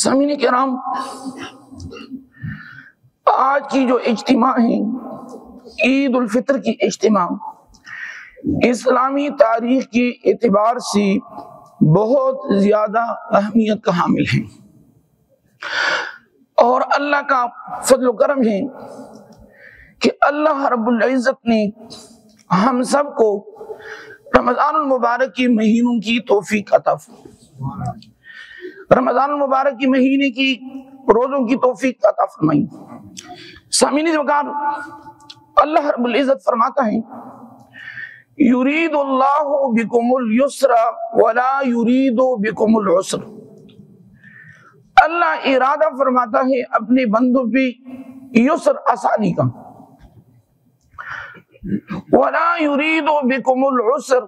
سامعین کرام، آج کی جو اجتماع ہے عید الفطر کی اجتماع اسلامی تاریخ کے اعتبار سے بہت زیادہ اہمیت کا حامل ہے، اور اللہ کا فضل و کرم ہے کہ اللہ رب العزت نے ہم سب کو رمضان المبارک کے مہینوں کی توفیق عطا فرمائی، رمضان المبارک کے مہینے کی روزوں کی توفیق عطا فرمائی۔ سامعین وقار، اللہ رب العزت فرماتا ہے یرید اللہ بکم اليسر ولا یرید بکم العسر، اللہ ارادہ فرماتا ہے اپنے بندوں پہ یسر آسانی کا، ولا یرید بکم العسر،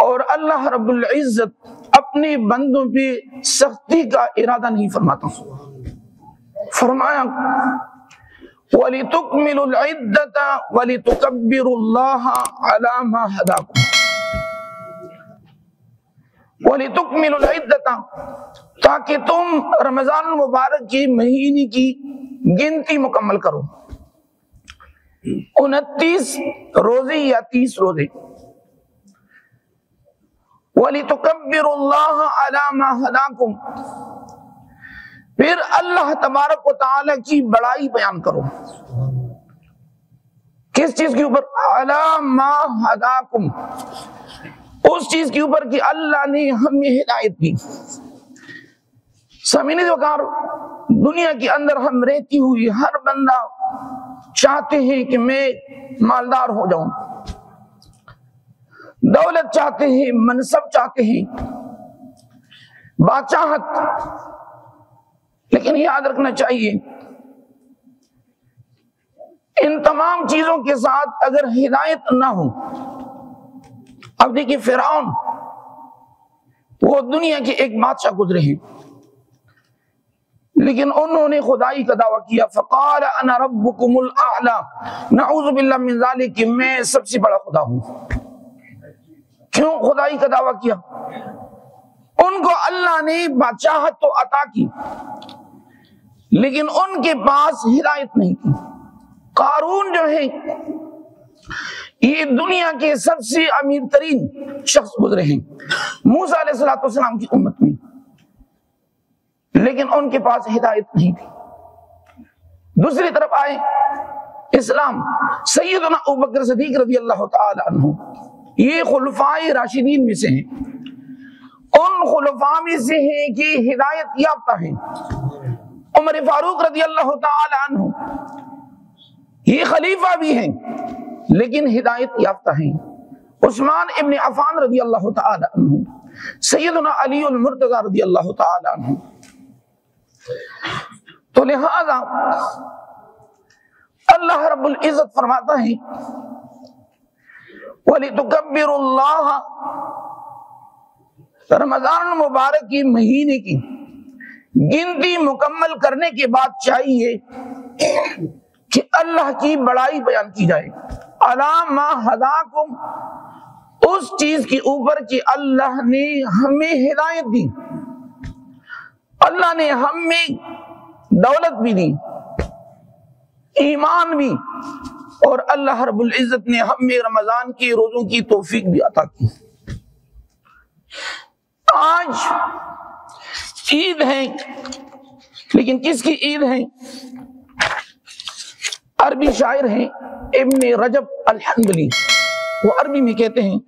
اور اللہ رب العزت اپنے بندوں پہ سختی کا ارادہ نہیں فرماتا۔ فرمایا وَلِتُكْمِلُوا الْعِدَّةَ وَلِتُكَبِّرُوا اللَّهَ عَلَى مَا هَدَاكُمْ، وَلِتُكْمِلُوا الْعِدَّةَ، تاکہ تم رمضان المبارک کی مہینے کی گنتی مکمل کرو، 29 روزے یا 30 روزے۔ وَلِتُكَبِّرُوا اللَّهَ عَلَى مَا هَدَاكُمْ، پھر اللہ تبارک و تعالی کی بڑائی بیان کرو، کس چیز کے اوپر؟ عَلَى مَا هَدَاكُمْ، اس چیز کے اوپر کہ اللہ نے ہمیں ہدایت دی۔ سامعین وقار، دنیا کے اندر ہم رہتی ہوئی ہر بندہ چاہتے ہیں کہ میں مالدار ہو جاؤں، دولت چاہتے ہیں، منصب چاہتے ہیں، بادشاہت، لیکن یاد رکھنا چاہیے ان تمام چیزوں کے ساتھ اگر ہدایت نہ ہو، اب دیکھیے فرعون، وہ دنیا کے ایک بادشاہ گزرے ہیں، لیکن انہوں نے خدائی کا دعویٰ کیا، فقال انا ربکم الاعلی، نعوذ باللہ من ذالک، کہ میں سب سے بڑا خدا ہوں۔ کیوں خدائی کا دعویٰ کیا؟ ان کو اللہ نے بادشاہت تو عطا کی، لیکن ان کے پاس ہدایت نہیں تھی۔ قارون جو ہے یہ دنیا کے سب سے امیر ترین شخص گزرے ہیں موسیٰ علیہ السلام کی امت میں، لیکن ان کے پاس ہدایت نہیں تھی۔ دوسری طرف آئے اسلام، سیدنا ابوبکر صدیق رضی اللہ تعالی عنہ، یہ خلفائے راشدین میں سے ہیں، ان خلفاء میں سے ہیں کہ ہدایت یافتہ ہیں۔ عمر فاروق رضی اللہ تعالی عنہ یہ خلیفہ بھی ہیں لیکن ہدایت یافتہ ہیں۔ عثمان ابن عفان رضی اللہ تعالی عنہ، سیدنا علی المرتضی رضی اللہ تعالی عنہ۔ تو لہذا اللہ رب العزت فرماتا ہے وَلِتُكَبِّرُوا اللَّهَ، رمضان المبارک کی مہینے کی گنتی مکمل کرنے کے بعد چاہیے کہ اللہ کی بڑائی بیان کی جائے، عَلَى مَا هَدَاكُمْ، اس چیز کے اوپر کہ اللہ نے ہمیں ہدایت دی، اللہ نے ہمیں دولت بھی دی، ایمان بھی، اور اللہ رب العزت نے ہمیں رمضان کی روزوں کی توفیق بھی عطا کی۔ آج عید ہے، لیکن کس کی عید ہے؟ عربی شاعر ہیں ابن رجب الحنبلی، وہ عربی میں کہتے ہیں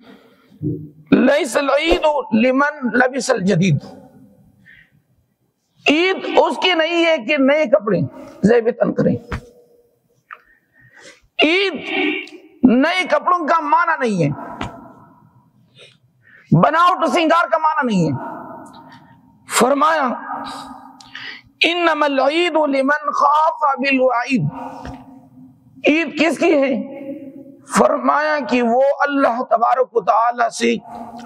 لیس العید لمن لبس الجدید، عید اس کی نہیں ہے کہ نئے کپڑے زیب تن کریں، عید نئے کپڑوں کا معنی نہیں ہے، بناوٹ سنگار کا معنی نہیں ہے۔ فرمایا انما العید لمن خاف بالوعید، عید کس کی ہے؟ فرمایا کہ وہ اللہ تبارک و تعالی سے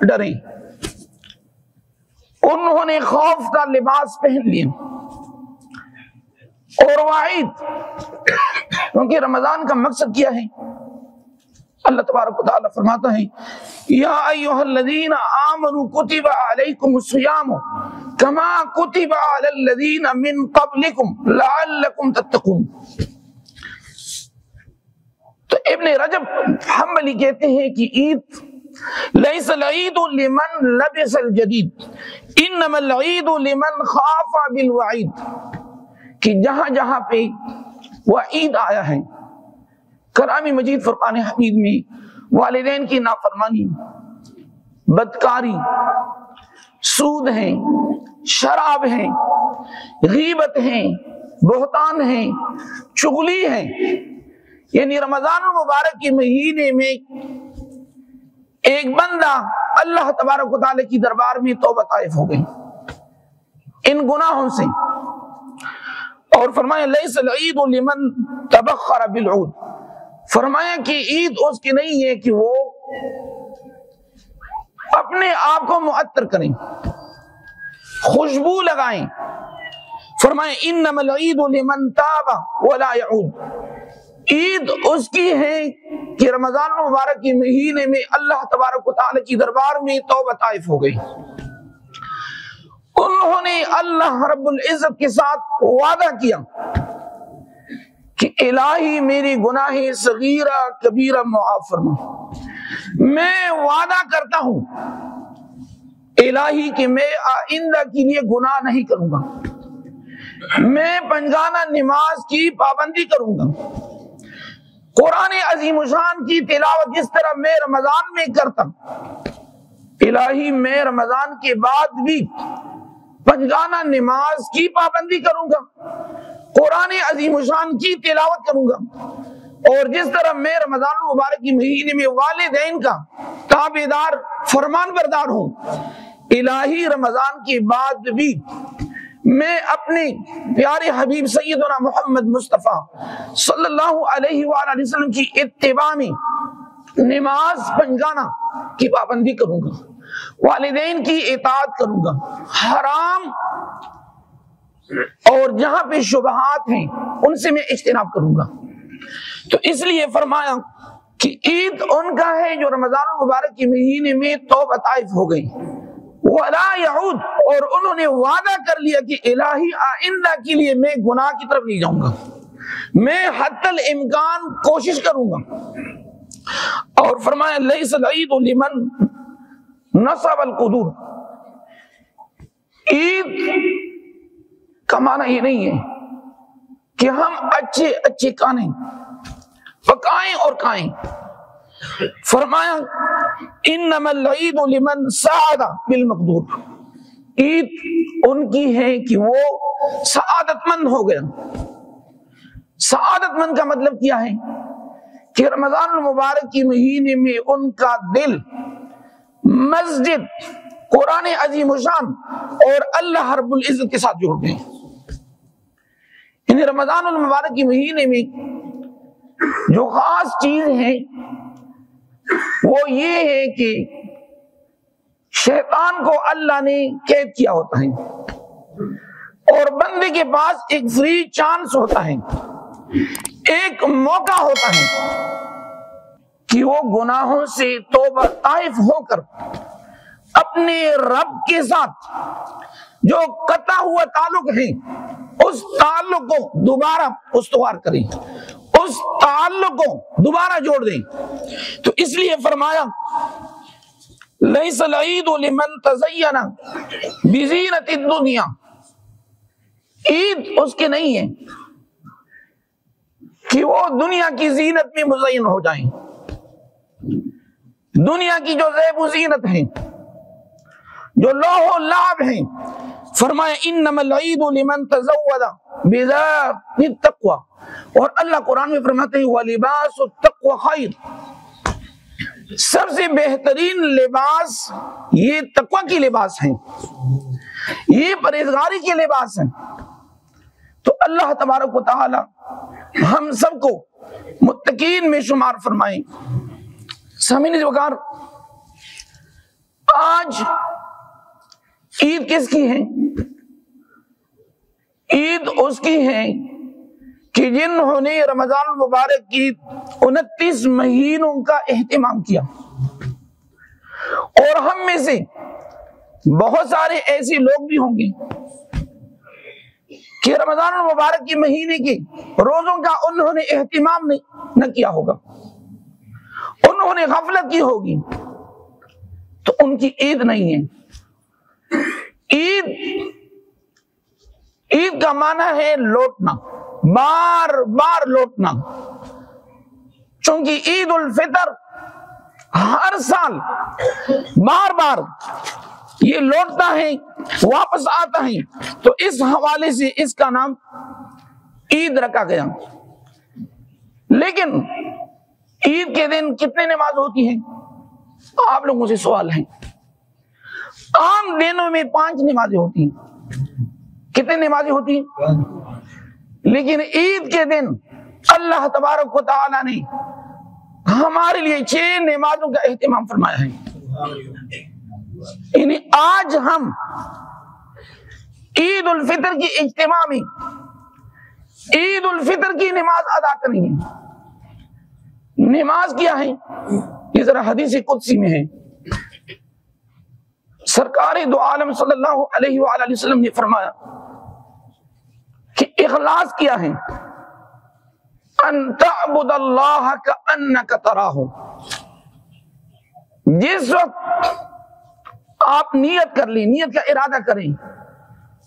ڈریں، انہوں نے خوف کا لباس پہن لیا، اور وعید، کیونکہ رمضان کا مقصد کیا ہے؟ اللہ تبارک و تعالی فرماتا ہے یا ایھا الذین آمنوا کتب علیکم الصیام کما کتب علی الذین من قبلکم لعلکم تتقون۔ تو ابن رجب حنبلی کہتے ہیں کہ عید لیس العید لمن لبس الجدید انما العید لمن خاف بالوعید، کہ جہاں جہاں پہ وعید آیا ہے کلامی مجید فرقان حمید میں، والدین کی نافرمانی، بدکاری، سود ہیں، شراب ہیں، غیبت ہیں، بہتان ہیں، چغلی ہیں، یعنی رمضان المبارک کے مہینے میں ایک بندہ اللہ تبارک و تعالی کی دربار میں توبہ طائف ہو گئی ان گناہوں سے، اور فرمایا لیس العید لمن تبخر بالعود، فرمایا کہ عید اس کی نہیں ہے کہ وہ اپنے آپ کو معطر کریں، خوشبو لگائیں۔ فرمایا انما العید لمن تاب ولا يعود، عید اس کی ہے کہ رمضان المبارک کے مہینے میں اللہ تبارک و تعالی کی دربار میں توبہ طائف ہو گئی، انہوں نے اللہ رب العزت کے ساتھ وعدہ کیا کہ الہی میری گناہ صغیرہ کبیرہ معاف فرما، میں وعدہ کرتا ہوں الہی کہ میں آئندہ کے لیے گناہ نہیں کروں گا، میں پنجگانہ نماز کی پابندی کروں گا، قرآن عظیم الشان کی تلاوت جس طرح میں رمضان میں کرتا، الہی میں رمضان کے بعد بھی پنجگانہ نماز کی پابندی کروں گا، قرآن عظیم الشان کی تلاوت کروں گا، اور جس طرح میں رمضان مبارک کی مہینے میں والدین کا تابعدار فرمان بردار ہوں، الہی رمضان کے بعد بھی میں اپنے پیارے حبیب سیدنا محمد مصطفیٰ صلی اللہ علیہ وآلہ وسلم کی اتباع میں نماز پنجگانہ کی پابندی کروں گا، والدین کی اطاعت کروں گا، حرام اور جہاں پہ شبہات ہیں ان سے میں اجتناب کروں گا۔ تو اس لیے فرمایا کہ عید ان کا ہے جو رمضان المبارک کے مہینے میں توبہ طائف ہو گئی، ولا یعود، اور انہوں نے وعدہ کر لیا کہ الہی آئندہ کے لیے میں گناہ کی طرف نہیں جاؤں گا، میں حتی الامکان کوشش کروں گا۔ اور فرمایا لیس العید لمن نصب القدور، عید کا معنی یہ نہیں ہے کہ ہم اچھے اچھے کھانے پکائیں اور کھائیں، فرمایا انما العید لمن سعد بالمقدور، عید ان کی ہے کہ وہ سعادت مند ہو گیا۔ سعادت مند کا مطلب کیا ہے کہ رمضان المبارک کے مہینے میں ان کا دل مسجد، قرآن عظیم الشان اور اللہ رب العزت کے ساتھ جڑ گئے۔ یعنی رمضان المبارک کے مہینے میں جو خاص چیز ہے وہ یہ ہے کہ شیطان کو اللہ نے قید کیا ہوتا ہے اور بندے کے پاس ایک فری چانس ہوتا ہے، ایک موقع ہوتا ہے کہ وہ گناہوں سے توبہ طائف ہو کر اپنے رب کے ساتھ جو قطع ہوا تعلق ہے اس تعلق کو دوبارہ استوار کریں، اس تعلق کو دوبارہ جوڑ دیں۔ تو اس لیے فرمایا لیس العید لمن تزین بزینت الدنیا، عید اس کے نہیں ہے کہ وہ دنیا کی زینت میں مزین ہو جائیں، دنیا کی جو زیب و زینت ہیں، جو لوح و لعب ہیں، فرمایا انما العید لمن تزود بذات التقوی، اور اللہ قرآن میں فرماتے ہیں وَلِبَاسُ التَّقْوَى خَيْرٌ، سب سے بہترین لباس یہ تقوی کی لباس ہیں، یہ پرہیزگاری کے لباس ہیں۔ تو اللہ تبارک و تعالی ہم سب کو متقین میں شمار فرمائیں۔ سامعین وقار، آج عید کس کی ہے؟ عید اس کی ہے کہ جنہوں نے رمضان المبارک کی 29 مہینوں کا اہتمام کیا، اور ہم میں سے بہت سارے ایسے لوگ بھی ہوں گے کہ رمضان المبارک کے مہینے کے روزوں کا انہوں نے اہتمام نہ کیا ہوگا، انہوں نے غفلت کی ہوگی، تو ان کی عید نہیں ہے۔ عید کا معنی ہے لوٹنا، بار بار لوٹنا، چونکہ عید الفطر ہر سال بار بار یہ لوٹتا ہے، واپس آتا ہے، تو اس حوالے سے اس کا نام عید رکھا گیا۔ لیکن عید کے دن کتنے نماز ہوتی ہیں؟ آپ لوگوں سے سوال ہے۔ عام دنوں میں 5 نمازیں ہوتی ہیں۔ کتنے نمازیں ہوتی ہیں؟ لیکن عید کے دن اللہ تبارک و تعالی نے ہمارے لیے 6 نمازوں کا اہتمام فرمایا ہے۔ یعنی آج ہم عید الفطر کی اجتماعی عید الفطر کی نماز ادا کریں گے۔ نماز کیا ہے؟ یہ ذرا حدیث قدسی میں ہے۔ سرکار دو عالم صلی اللہ علیہ وآلہ وسلم نے فرمایا کہ اخلاص کیا ہے؟ ان تعبد اللہ کأنک تراہ۔ جس وقت آپ نیت کر لیں، نیت کا ارادہ کریں،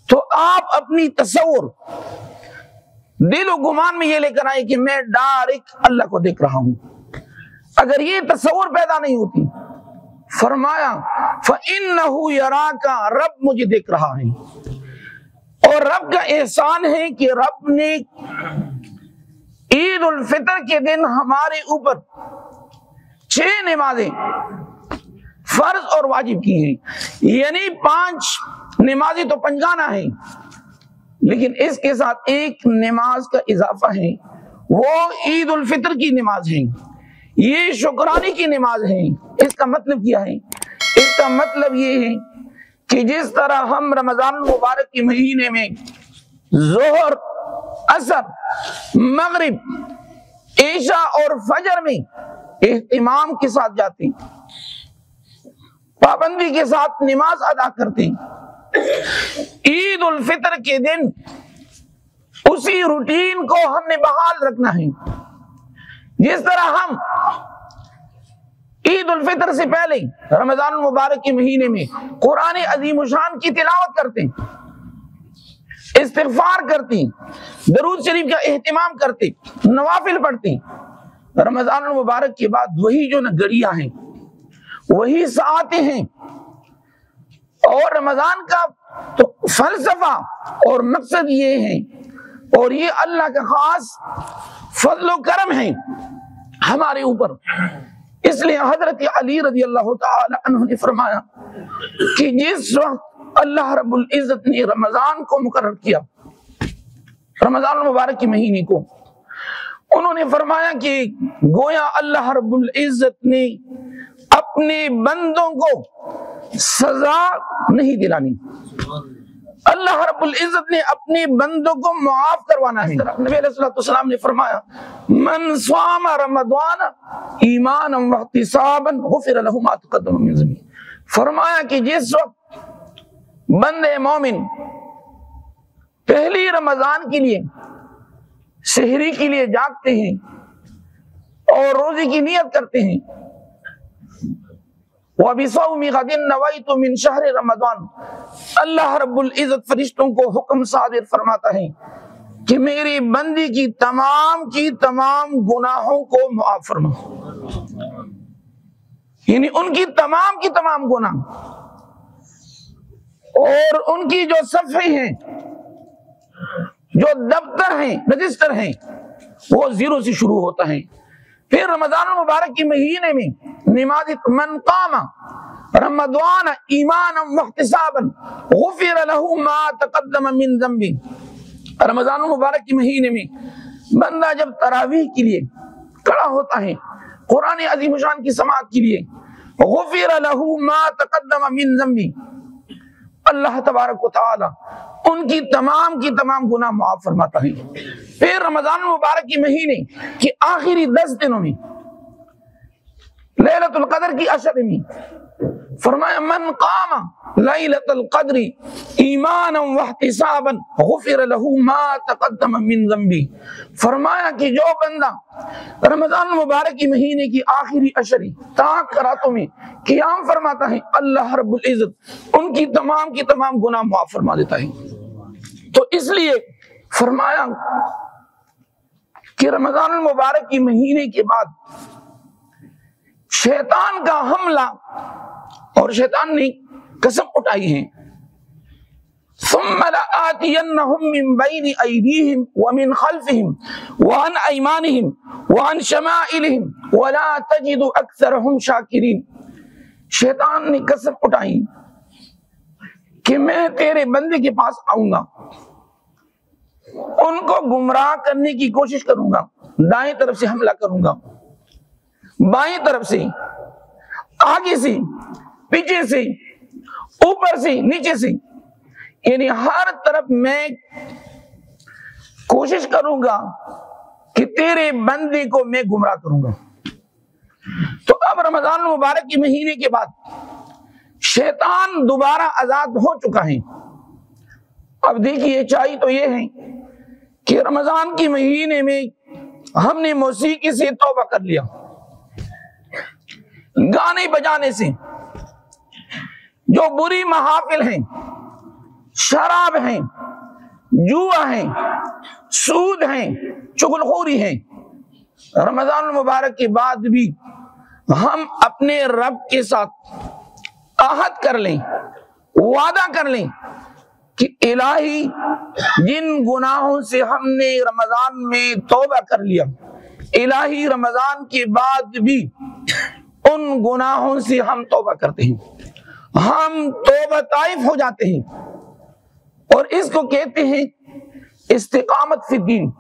تو آپ اپنی تصور دل و گمان میں یہ لے کر آئے کہ میں ڈائریکٹ اللہ کو دیکھ رہا ہوں۔ اگر یہ تصور پیدا نہیں ہوتی، فرمایا فَإِنَّهُ يَرَاكَ، رب مجھے دیکھ رہا ہے۔ اور رب کا احسان ہے کہ رب نے عید الفطر کے دن ہمارے اوپر 6 نمازیں فرض اور واجب کی ہیں، یعنی 5 نمازیں تو پنجگانہ ہیں، لیکن اس کے ساتھ ایک نماز کا اضافہ ہے، وہ عید الفطر کی نماز ہے، یہ شکرانے کی نماز ہے۔ اس کا مطلب کیا ہے؟ اس کا مطلب یہ ہے کہ جس طرح ہم رمضان المبارک کے مہینے میں ظہر، عصر، مغرب، عشاء اور فجر میں اہتمام کے ساتھ جاتے ہیں، پابندی کے ساتھ نماز ادا کرتے ہیں، عید الفطر کے دن اسی روٹین کو ہم نے بحال رکھنا ہے۔ جس طرح ہم عید الفطر سے پہلے رمضان المبارک کے مہینے میں قرآن عظیم الشان کی تلاوت کرتے ہیں، استغفار کرتے ہیں، درود شریف کا اہتمام کرتے ہیں، نوافل پڑھتے ہیں، رمضان المبارک کے بعد وہی جو گھڑیاں ہیں، وہی ساعتیں ہیں، اور رمضان کا تو فلسفہ اور مقصد یہ ہے، اور یہ اللہ کا خاص فضل و کرم ہے ہمارے اوپر۔ اس لیے حضرت علی رضی اللہ تعالی عنہ نے فرمایا کہ جس وقت اللہ رب العزت نے رمضان کو مقرر کیا، رمضان المبارک کے مہینے کو، انہوں نے فرمایا کہ گویا اللہ رب العزت نے اپنے بندوں کو سزا نہیں دلانی، اللہ رب العزت نے اپنے بندوں کو معاف کروانا ہے۔ نبی علیہ الصلوۃ والسلام نے فرمایا من صام رمضان ایمانا واحتسابا غفر له ما تقدم من ذنبه۔ فرمایا کہ جس وقت بندے مومن پہلی رمضان کے لیے سحری کے لیے جاگتے ہیں اور روزے کی نیت کرتے ہیں، وَبِصَوْمِ غَدٍ نَوَيْتُ مِنْ شَهْرِ رَمَضَانَ، اللہ رب العزت فرشتوں کو حکم صادر فرماتا ہے کہ میری بندی کی تمام گناہوں کو معاف فرما، یعنی ان کی تمام گناہ، اور ان کی جو صفحے ہیں، جو دفتر ہیں، رجسٹر ہیں، وہ 0 سے شروع ہوتا ہے۔ پھر رمضان المبارک کے مہینے میں نماز من قام رمضان ایمانا واحتسابا غفر له ما تقدم من ذنبه۔ رمضان المبارک کے مہینے میں بندہ جب تراویح کے لیے کھڑا ہوتا ہے، قرآن عظیم الشان کی سماعت کے لیے، غفر له ما تقدم من ذنبه، اللہ تبارک و تعالی ان کی تمام گناہ معاف فرماتا ہے۔ پھر رمضان المبارک کے مہینے کے آخری 10 دنوں میں، لیلۃ القدر کی عشر میں، فرمایا من قام لیلۃ القدر ایمانا واحتسابا غفر له ما تقدم من ذنبه، فرمایا کہ جو بندہ رمضان المبارک کے مہینے کی آخری عشری تاک راتوں میں قیام فرماتا ہے، اللہ رب العزت ان کی تمام گناہ معاف فرما دیتا ہے۔ تو اس لیے فرمایا کہ رمضان المبارک کے مہینے کے بعد شیطان کا حملہ، اور شیطان نے قسم اٹھائی ہے، ثم لآتینہم من بین ایدیہم ومن خلفہم وعن ایمانہم وعن شمائلہم ولا تجد اکثرہم شاکرین۔ شیطان نے قسم اٹھائی کہ میں تیرے بندے کے پاس آؤں گا، ان کو گمراہ کرنے کی کوشش کروں گا، دائیں طرف سے حملہ کروں گا، بائیں طرف سے، آگے سے، پیچھے سے، اوپر سے، نیچے سے، یعنی ہر طرف میں کوشش کروں گا کہ تیرے بندے کو میں گمراہ کروں گا۔ تو اب رمضان المبارک کے مہینے کے بعد شیطان دوبارہ آزاد ہو چکا ہے۔ اب دیکھیے چاہیے تو یہ ہے کہ رمضان کے مہینے میں ہم نے موسیقی سے توبہ کر لیا، گانے بجانے سے، جو بری محافل ہیں، شراب ہیں، جوا ہیں، سود ہیں، چغل خوری ہیں، رمضان المبارک کے بعد بھی ہم اپنے رب کے ساتھ عہد کر لیں، وعدہ کر لیں کہ الہی جن گناہوں سے ہم نے رمضان میں توبہ کر لیا، الہی رمضان کے بعد بھی ان گناہوں سے ہم توبہ کرتے ہیں، ہم توبہ طائف ہو جاتے ہیں، اور اس کو کہتے ہیں استقامت فی الدین۔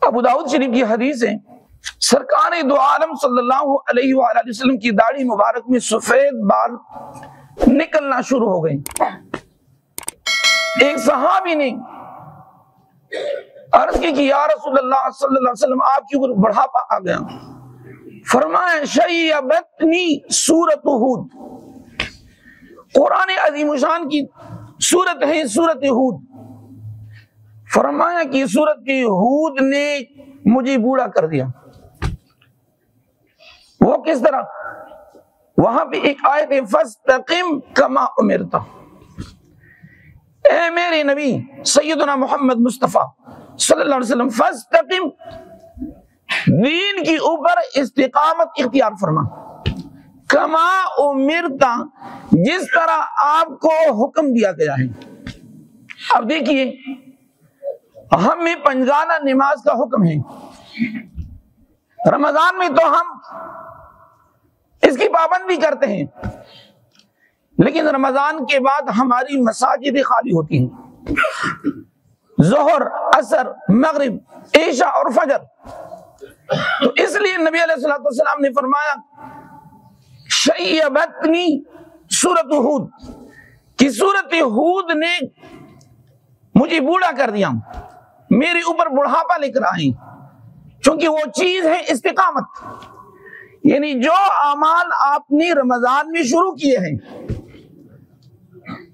ابو داؤد شریف کی حدیث ہے، سرکار دو عالم صلی اللہ علیہ وآلہ وسلم کی داڑھی مبارک میں سفید بال نکلنا شروع ہو گئے۔ ایک صحابی نے عرض کی کہ یا رسول اللہ صلی اللہ علیہ وسلم آپ کی اوپر بڑھاپا آ گیا۔ فرمایا شیبتنی سورۃ ہود، قرآن عظیم شان کی سورت ہے سورۃ ہود، فرمایا کہ سورۃ ہود نے مجھے بوڑھا کر دیا۔ وہ کس طرح؟ وہاں پہ ایک آیت ہے فاستقم کما امرت، اے میرے نبی سیدنا محمد مصطفیٰ صلی اللہ علیہ وسلم، فاستقم، دین کی اوپر استقامت اختیار فرما، کما امرت، جس طرح آپ کو حکم دیا گیا ہے۔ اب دیکھیے ہمیں پنجگانہ نماز کا حکم ہے، رمضان میں تو ہم اس کی پابندی کرتے ہیں، لیکن رمضان کے بعد ہماری مساجد خالی ہوتی ہیں، ظہر، عصر، مغرب، عشاء اور فجر۔ تو اس لیے نبی علیہ الصلوۃ والسلام نے فرمایا شیبتنی سورۃ ہود، کہ سورۃ ہود نے مجھے بوڑھا کر دیا، میرے اوپر بڑھاپا لے کر آئی، چونکہ وہ چیز ہے استقامت، یعنی جو اعمال آپ نے رمضان میں شروع کیے ہیں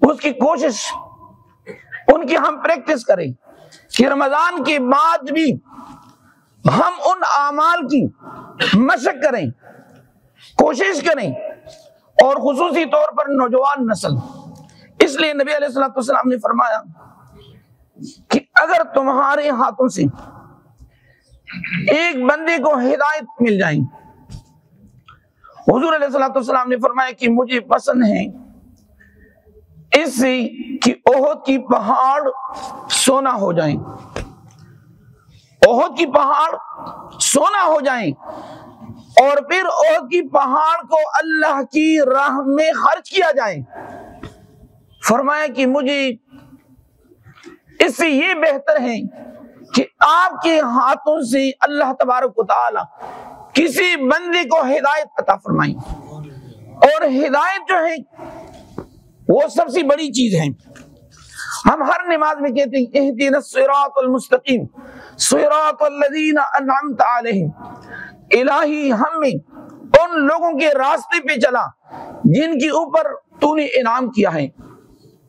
اس کی کوشش، ان کی ہم پریکٹس کریں کہ رمضان کے بعد بھی ہم ان اعمال کی مشق کریں، کوشش کریں، اور خصوصی طور پر نوجوان نسل۔ اس لیے نبی علیہ الصلوۃ والسلام نے فرمایا کہ اگر تمہارے ہاتھوں سے ایک بندے کو ہدایت مل جائے، حضور علیہ الصلوۃ والسلام نے فرمایا کہ مجھے پسند ہے اس سے کہ احد کی پہاڑ سونا ہو جائیں، احد کی پہاڑ سونا ہو جائیں، اور پھر احد کی پہاڑ کو اللہ کی راہ میں خرچ کیا جائے۔ فرمایا کہ مجھے اس سے یہ بہتر ہے کہ آپ کے ہاتھوں سے اللہ تبارک و تعالی کسی بندے کو ہدایت عطا فرمائیں، اور ہدایت جو ہے وہ سب سے بڑی چیز ہے۔ ہم ہر نماز میں کہتے ہیں اہدنا الصراط المستقیم صراط الذین انعمت علیہم، الہی ہمیں ان ان لوگوں کے راستے پہ چلا جن کے اوپر تو نے انعام کیا ہے۔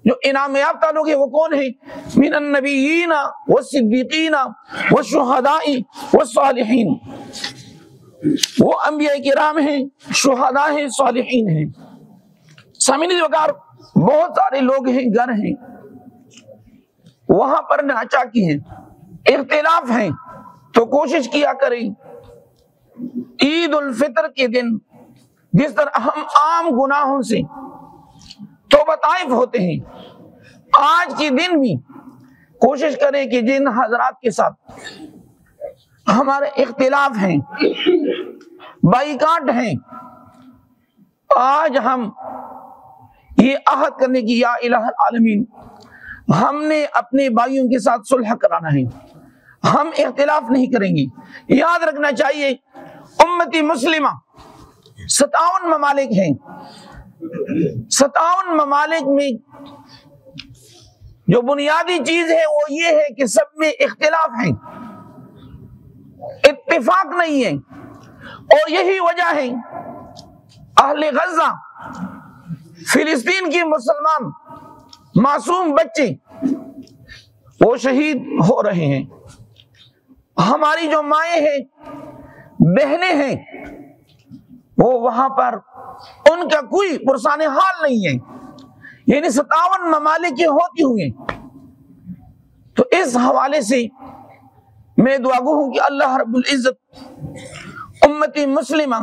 جو انعام یافتہ لوگ ہیں وہ کون ہیں؟ من النبیین والصدیقین والشہداء والصالحین، وہ انبیاء کرام ہیں، شہداء ہیں، صالحین ہیں۔ سامعین وقار، بہت سارے لوگ ہیں، گھر ہیں، وہاں پر ناچاکی ہیں، اختلاف ہیں، تو کوشش کیا کریں عید الفطر کے دن جس طرح ہم عام گناہوں سے توبہ طائف ہوتے ہیں، آج کے دن بھی کوشش کریں کہ جن حضرات کے ساتھ ہمارے اختلاف ہیں، بائیکاٹ ہیں، آج ہم یہ عہد کرنے کی یا الہ العالمین ہم نے اپنے بھائیوں کے ساتھ صلح کرانا ہے، ہم اختلاف نہیں کریں گے۔ یاد رکھنا چاہیے امتی مسلمہ 57 ممالک ہیں، 57 ممالک میں جو بنیادی چیز ہے وہ یہ ہے کہ سب میں اختلاف ہے، اتفاق نہیں ہے، اور یہی وجہ ہے اہل غزہ فلسطین کی مسلمان معصوم بچے وہ شہید ہو رہے ہیں، ہماری جو مائیں ہیں، بہنیں ہیں، وہ وہاں پر ان کا کوئی پرسان حال نہیں ہے، یعنی 57 ممالک کے ہوتے ہوئے۔ تو اس حوالے سے میں دعا گو ہوں کہ اللہ رب العزت امتی مسلمہ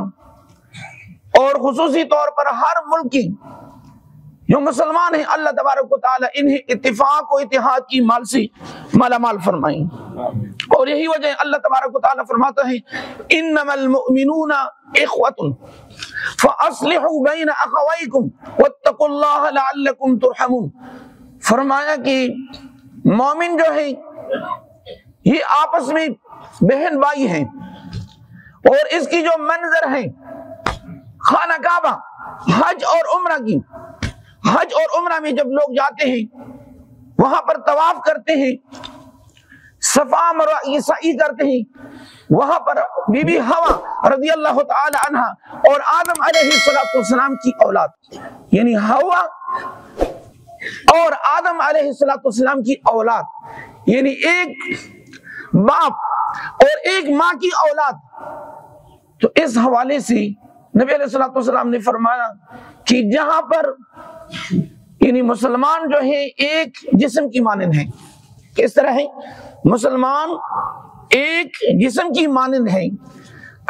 اور خصوصی طور پر ہر ملک کی جو مسلمان ہیں، اللہ تبارک و تعالی انہیں اتفاق و اتحاد کی مال سے مالا مال فرمائیں۔ اور یہی وجہ ہے اللہ تبارک و تعالی فرماتا ہے انما المؤمنون اخوۃ فاصلحوا بین اخویکم واتقوا اللہ لعلکم ترحمون۔ فرمایا کہ مومن جو ہے یہ آپس میں بہن بھائی ہیں، اور اس کی جو منظر ہے خانہ کعبہ حج اور عمرہ کی، حج اور عمرہ میں جب لوگ جاتے ہیں وہاں پر طواف کرتے ہیں، صفا مروہ سعی کرتے ہیں، وہاں پر بی بی حوا رضی اللہ تعالی عنہ اور آدم علیہ السلام کی اولاد، یعنی حوا اور آدم علیہ السلام کی اولاد، یعنی ایک باپ اور ایک ماں کی اولاد۔ تو اس حوالے سے نبی علیہ السلام نے فرمایا کہ جہاں پر یعنی مسلمان جو ہے ایک جسم کی مانند ہے۔ کس طرح ہے؟ مسلمان ایک جسم کی مانند ہے،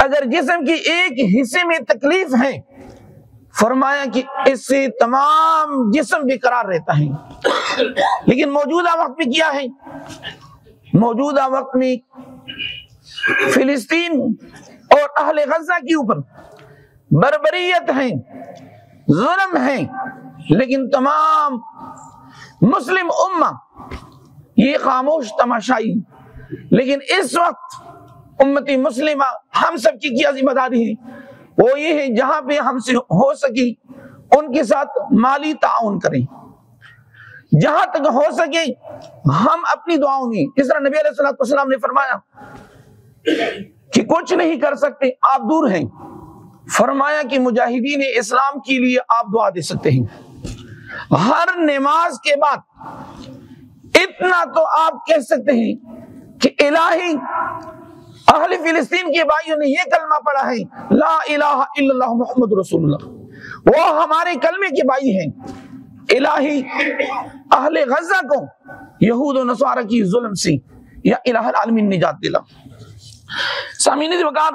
اگر جسم کی ایک حصے میں تکلیف ہے، فرمایا کہ اس سے تمام جسم بیقرار رہتا ہے۔ لیکن موجودہ وقت میں کیا ہے؟ موجودہ وقت میں فلسطین اور اہل غزہ کے اوپر بربریت ہے، ظلم ہے، لیکن تمام مسلم امہ یہ خاموش تماشائی۔ لیکن اس وقت امتی مسلمہ ہم سب کی کیا ذمہ داری ہے؟ وہ یہ ہے جہاں پہ ہم سے ہو سکی ان کے ساتھ مالی تعاون کریں، جہاں تک ہو سکے ہم اپنی دعاؤں میں، جس طرح نبی علیہ السلام نے فرمایا کہ کچھ نہیں کر سکتے آپ دور ہیں، فرمایا کہ مجاہدین اسلام کے لیے آپ دعا دے سکتے ہیں۔ ہر نماز کے بعد اتنا تو آپ کہہ سکتے ہیں کہ الہی اہل فلسطین کے بھائیوں نے یہ کلمہ پڑھا ہے لا الہ الا اللہ محمد رسول اللہ، وہ ہمارے کلمے کے بھائی ہیں۔ الہی اہل غزہ کو یہود و نصارہ کی ظلم سے یا الہ العالمین نجات دلا۔ سامعین وقار،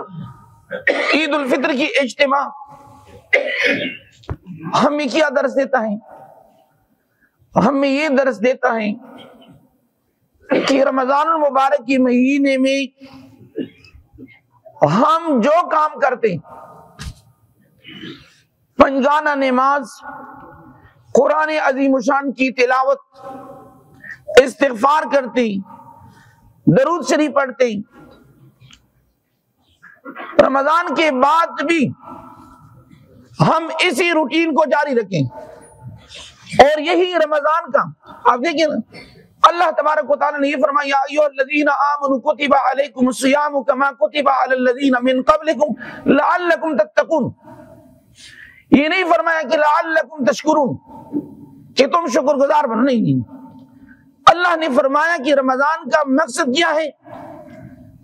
عید الفطر کی اجتماع ہمیں کیا درس دیتا ہے؟ ہمیں یہ درس دیتا ہے کہ رمضان المبارک کے مہینے میں ہم جو کام کرتے، پنجگانہ نماز، قرآن عظیم الشان کی تلاوت، استغفار کرتے، درود شریف پڑھتے، رمضان کے بعد بھی ہم اسی روٹین کو جاری رکھیں، اور یہی رمضان کا آپ دیکھیں نا، اللہ تبارک و تعالی نے یہ فرمایا یا ایھا الذین آمنوا کتب علیکم الصیام کما کتب علی الذین من قبلکم لعلکم تتقون. یہ نہیں فرمایا کہ لعلکم تشکرون کہ تم شکر گزار بنو، نہیں. اللہ نے فرمایا کہ رمضان کا مقصد کیا ہے؟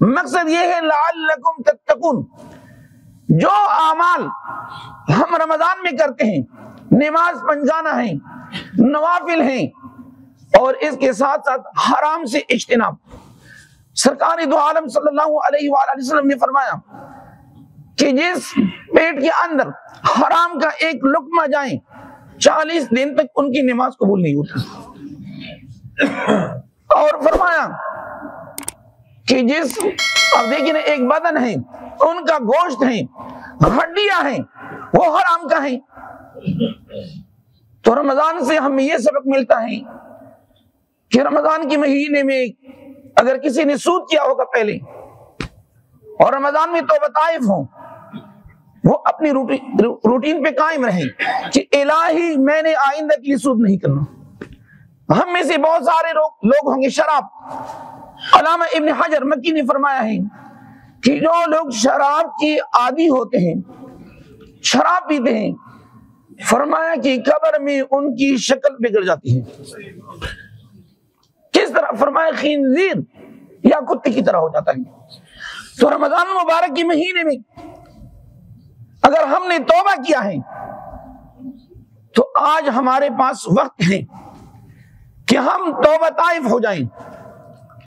مقصد یہ ہے لعلکم تتقون. جو اعمال ہم رمضان میں کرتے ہیں، نماز پنجانا ہے، نوافل ہیں، اور اس کے ساتھ ساتھ حرام سے اجتناب. سرکار دو عالم صلی اللہ علیہ وآلہ وسلم نے فرمایا کہ جس پیٹ کے اندر حرام کا ایک لقمہ جائیں 40 دن تک ان کی نماز قبول نہیں ہوتی. اور فرمایا کہ جس اب دیکھیں ایک بدن ہے، ان کا گوشت ہے، ہڈیاں ہیں، وہ حرام کا ہے. تو رمضان سے ہمیں یہ سبق ملتا ہے کہ رمضان کے مہینے میں اگر کسی نے سود کیا ہوگا پہلے اور رمضان میں توبہ طائف ہوں، وہ اپنی روٹین پہ قائم رہیں کہ الہی میں نے آئندہ کے لیے سود نہیں کرنا. ہم میں سے بہت سارے لوگ ہوں گے شراب. علامہ ابن حجر مکی نے فرمایا ہے کہ جو لوگ شراب کی عادی ہوتے ہیں، شراب پیتے ہیں، فرمایا کہ قبر میں ان کی شکل بگڑ جاتی ہے. کس طرح؟ فرمایا خنزیر یا کتے کی طرح ہو جاتا ہے. تو رمضان مبارک کے مہینے میں اگر ہم نے توبہ کیا ہے تو آج ہمارے پاس وقت ہے کہ ہم توبہ طائف ہو جائیں.